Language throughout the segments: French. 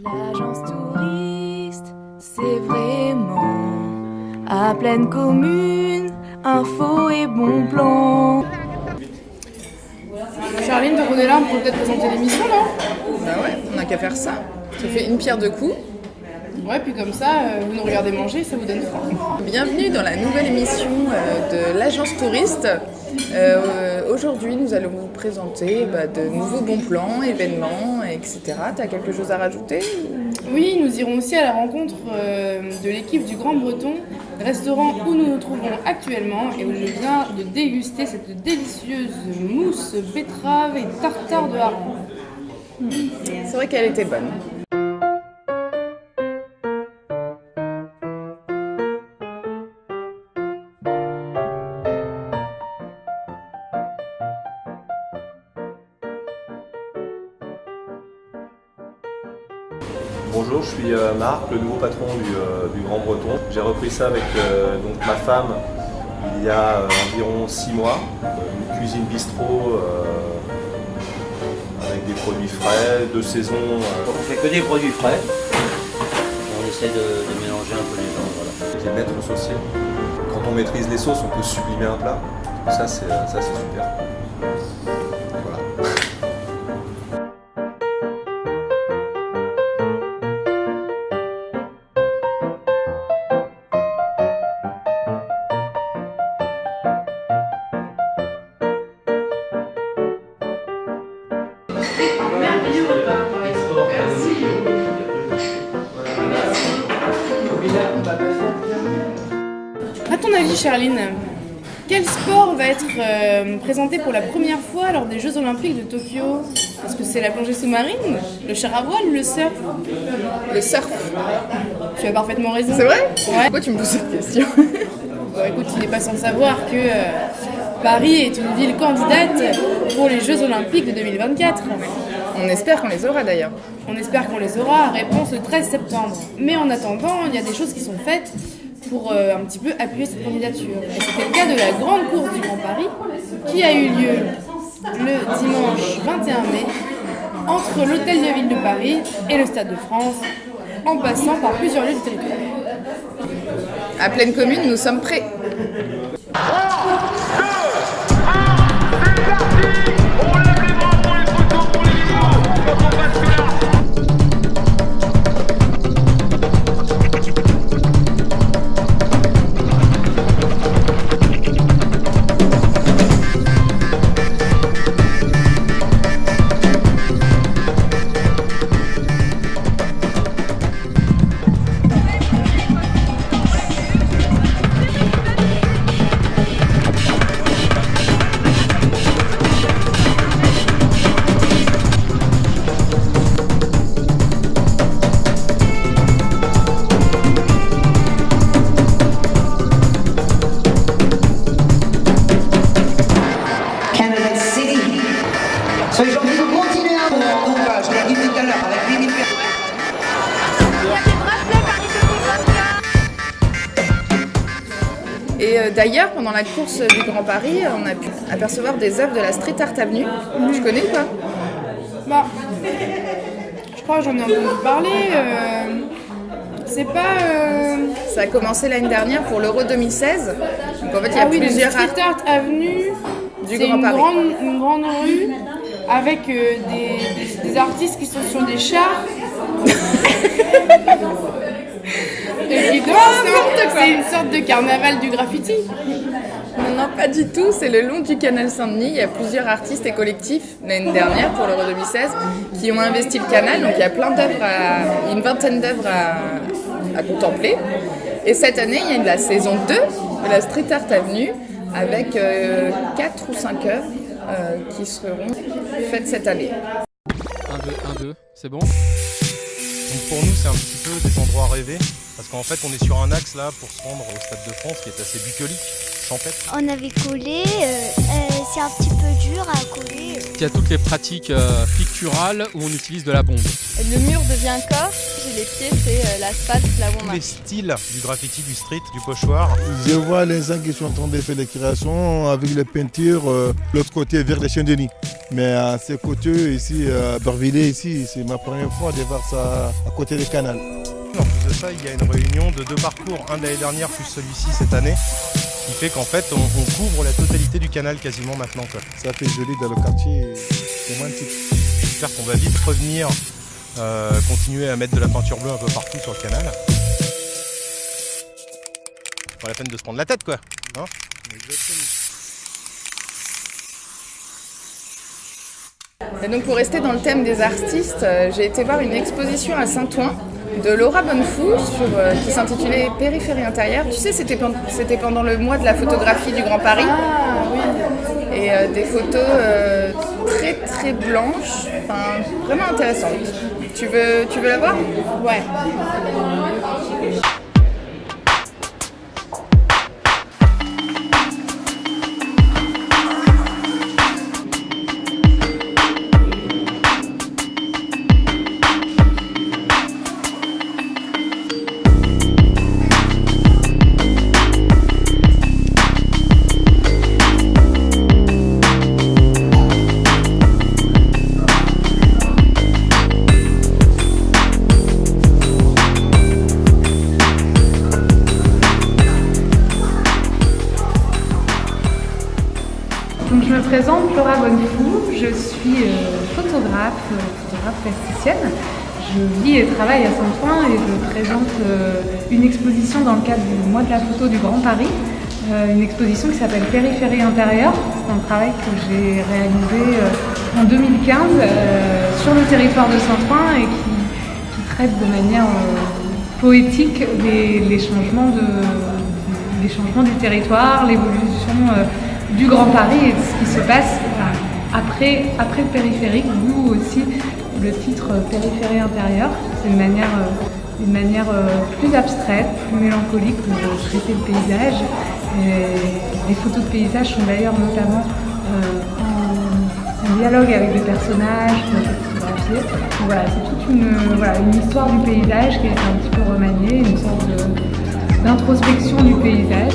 L'agence touriste, c'est vraiment à pleine commune, info et bon plan. Charline, donc on est là pour peut-être présenter l'émission, non? Bah ouais, on n'a qu'à faire ça. Ça fait une pierre deux coups. Ouais, puis comme ça, vous nous regardez manger, ça vous donne faim. Bienvenue dans la nouvelle émission de l'agence touriste. Aujourd'hui, nous allons vous présenter de nouveaux bons plans, événements, etc. Tu as quelque chose à rajouter? Oui, nous irons aussi à la rencontre de l'équipe du Grand Breton, restaurant où nous nous trouvons actuellement et où je viens de déguster cette délicieuse mousse betterave et tartare de hareng. C'est vrai qu'elle était bonne. Bonjour, je suis Marc, le nouveau patron du Grand Breton. J'ai repris ça avec donc ma femme il y a environ 6 mois. Une cuisine bistrot avec des produits frais, de saison. On fait que des produits frais. On essaie de mélanger un peu les gens. Voilà. Qui est maître saucier. Quand on maîtrise les sauces, on peut sublimer un plat. Ça c'est super. Voilà. À ton avis, Charline, quel sport va être présenté pour la première fois lors des Jeux Olympiques de Tokyo? Est-ce que c'est la plongée sous-marine, le char à voile ou le surf? Le surf. Tu as parfaitement raison. C'est vrai? Ouais. Pourquoi tu me poses cette question? Bon, écoute, tu n'es pas sans savoir que Paris est une ville candidate pour les Jeux Olympiques de 2024. On espère qu'on les aura d'ailleurs. On espère qu'on les aura. Réponse le 13 septembre. Mais en attendant, il y a des choses qui sont faites pour un petit peu appuyer cette candidature. Et c'était le cas de la grande course du Grand Paris qui a eu lieu le dimanche 21 mai entre l'Hôtel de Ville de Paris et le Stade de France, en passant par plusieurs lieux du territoire. À pleine commune, nous sommes prêts. Soyez gentils de continuer à mon ouvrage, je l'ai dit tout à l'heure, avec les différents. Il y a des bracelets par les petits. Et d'ailleurs, pendant la course du Grand Paris, on a pu apercevoir des œuvres de la Street Art Avenue. Tu connais ou pas? Bah, je crois que j'en ai entendu parler. C'est pas. Ça a commencé l'année dernière pour l'Euro 2016. Donc en fait, il y a oui, plusieurs donc Street Art Avenue. du C'est Grand Paris. une grande rue avec des artistes qui sont sur des chars. Et qui dansent. C'est une sorte de carnaval du graffiti. Non, pas du tout. C'est le long du canal Saint-Denis. Il y a plusieurs artistes et collectifs l'année dernière pour l'Euro 2016 qui ont investi le canal. Donc il y a plein d'œuvres, une vingtaine d'œuvres à contempler. Et cette année, il y a la saison 2 de la Street Art Avenue avec 4 ou 5 œuvres qui seront faites cette année. 1, 2, c'est bon. Donc pour nous, c'est un petit peu des endroits rêvés, parce qu'en fait, on est sur un axe là pour se rendre au Stade de France qui est assez bucolique, champêtre. On avait collé c'est un petit peu dur à coller. Il y a toutes les pratiques picturales où on utilise de la bombe. Le mur devient corse, et les pieds c'est l'asphalte là où on Tous marche. les styles du graffiti, du street, du pochoir. Je vois les gens qui sont en train de faire des créations avec les peintures, l'autre côté vers les Saint-Denis. Mais à ce côté ici, à Bervillers, ici, c'est ma première fois de voir ça à côté du canal. En plus de ça, il y a une réunion de 2 parcours, un de l'année dernière plus celui-ci cette année, qui fait qu'en fait on couvre la totalité du canal quasiment maintenant, quoi. Ça fait joli dans le quartier, c'est magnifique. J'espère qu'on va vite revenir, continuer à mettre de la peinture bleue un peu partout sur le canal. Pas la peine de se prendre la tête, quoi. Hein. Et donc pour rester dans le thème des artistes, j'ai été voir une exposition à Saint-Ouen de Laura Bonnefou qui s'intitulait Périphérie intérieure. Tu sais, c'était pendant le mois de la photographie du Grand Paris. Ah oui. Et des photos très très blanches, enfin, vraiment intéressantes. Tu veux la voir ? Ouais. Donc je me présente, Laura Bonnefou, je suis photographe plasticienne. Je vis et travaille à Saint-Ouen et je présente une exposition dans le cadre du mois de la photo du Grand Paris. Une exposition qui s'appelle Périphérie intérieure. C'est un travail que j'ai réalisé en 2015 sur le territoire de Saint-Ouen et qui traite de manière poétique les changements du territoire, l'évolution du Grand Paris et de ce qui se passe après le périphérique, d'où aussi le titre Périphérie intérieure. C'est une manière plus abstraite, plus mélancolique de traiter le paysage. Et les photos de paysage sont d'ailleurs notamment en dialogue avec des personnages qui ont été photographiés. Donc voilà, c'est toute une histoire du paysage qui a été un petit peu remaniée, une sorte d'introspection du paysage.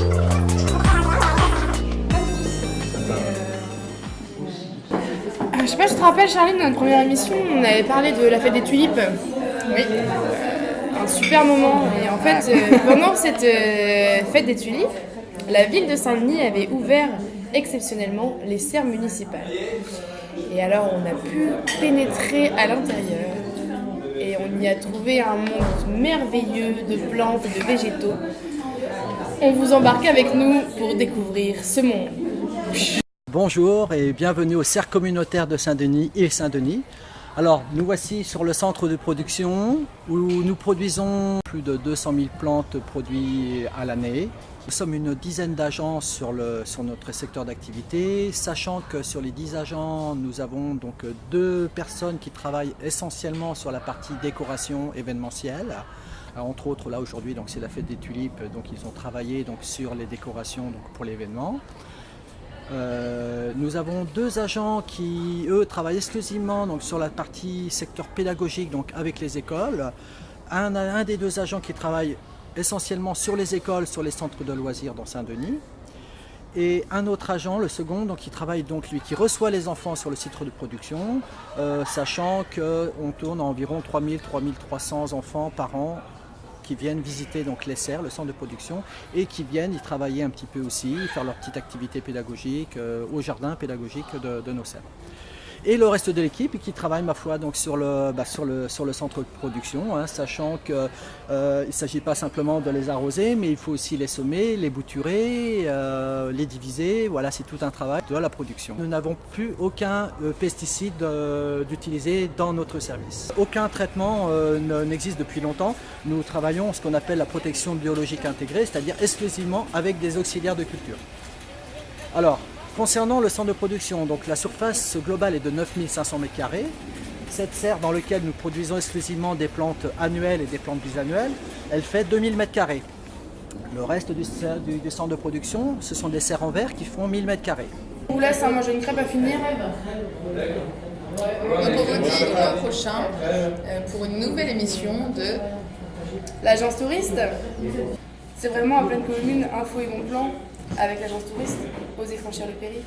Je sais pas si tu te rappelles, Charline, dans notre première émission, on avait parlé de la fête des tulipes. Oui. Un super moment. Et en fait, pendant cette fête des tulipes, la ville de Saint-Denis avait ouvert exceptionnellement les serres municipales. Et alors, on a pu pénétrer à l'intérieur. Et on y a trouvé un monde merveilleux de plantes et de végétaux. On vous embarque avec nous pour découvrir ce monde. Bonjour et bienvenue au cercle communautaire de Saint-Denis et Saint-Denis. Alors, nous voici sur le centre de production où nous produisons plus de 200 000 plantes produites à l'année. Nous sommes une dizaine d'agents sur notre secteur d'activité, sachant que sur les 10 agents, nous avons donc 2 personnes qui travaillent essentiellement sur la partie décoration événementielle. Alors, entre autres, là aujourd'hui, c'est la fête des tulipes, donc ils ont travaillé sur les décorations pour l'événement. Nous avons 2 agents qui, eux, travaillent exclusivement sur la partie secteur pédagogique, avec les écoles. Un des 2 agents qui travaille essentiellement sur les écoles, sur les centres de loisirs dans Saint-Denis. Et un autre agent, le second, qui travaille qui reçoit les enfants sur le site de production, sachant qu'on tourne à environ 3 300 enfants par an qui viennent visiter les serres, le centre de production, et qui viennent y travailler un petit peu aussi, faire leur petite activité pédagogique au jardin pédagogique de nos serres. Et le reste de l'équipe qui travaille, ma foi, sur le centre de production, sachant qu'il ne s'agit pas simplement de les arroser, mais il faut aussi les semer, les bouturer, les diviser. Voilà, c'est tout un travail de la production. Nous n'avons plus aucun pesticide d'utiliser dans notre service. Aucun traitement n'existe depuis longtemps. Nous travaillons ce qu'on appelle la protection biologique intégrée, c'est-à-dire exclusivement avec des auxiliaires de culture. Alors, concernant le centre de production, la surface globale est de 9500 m². Cette serre dans laquelle nous produisons exclusivement des plantes annuelles et des plantes bisannuelles, elle fait 2000 m². Le reste du centre de production, ce sont des serres en verre qui font 1000 m². Je vous laisse, hein, moi j'ai une crêpe à finir. Donc on vous dit au mois prochain pour une nouvelle émission de L'agence touriste, c'est vraiment en pleine commune, info et bon plan avec l'agence touriste. Osez franchir le périph'.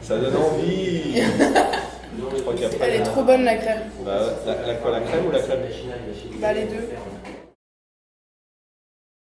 Ça donne envie. Je crois qu'après, Elle est trop bonne la crème. la crème ou la crème? Bah les deux.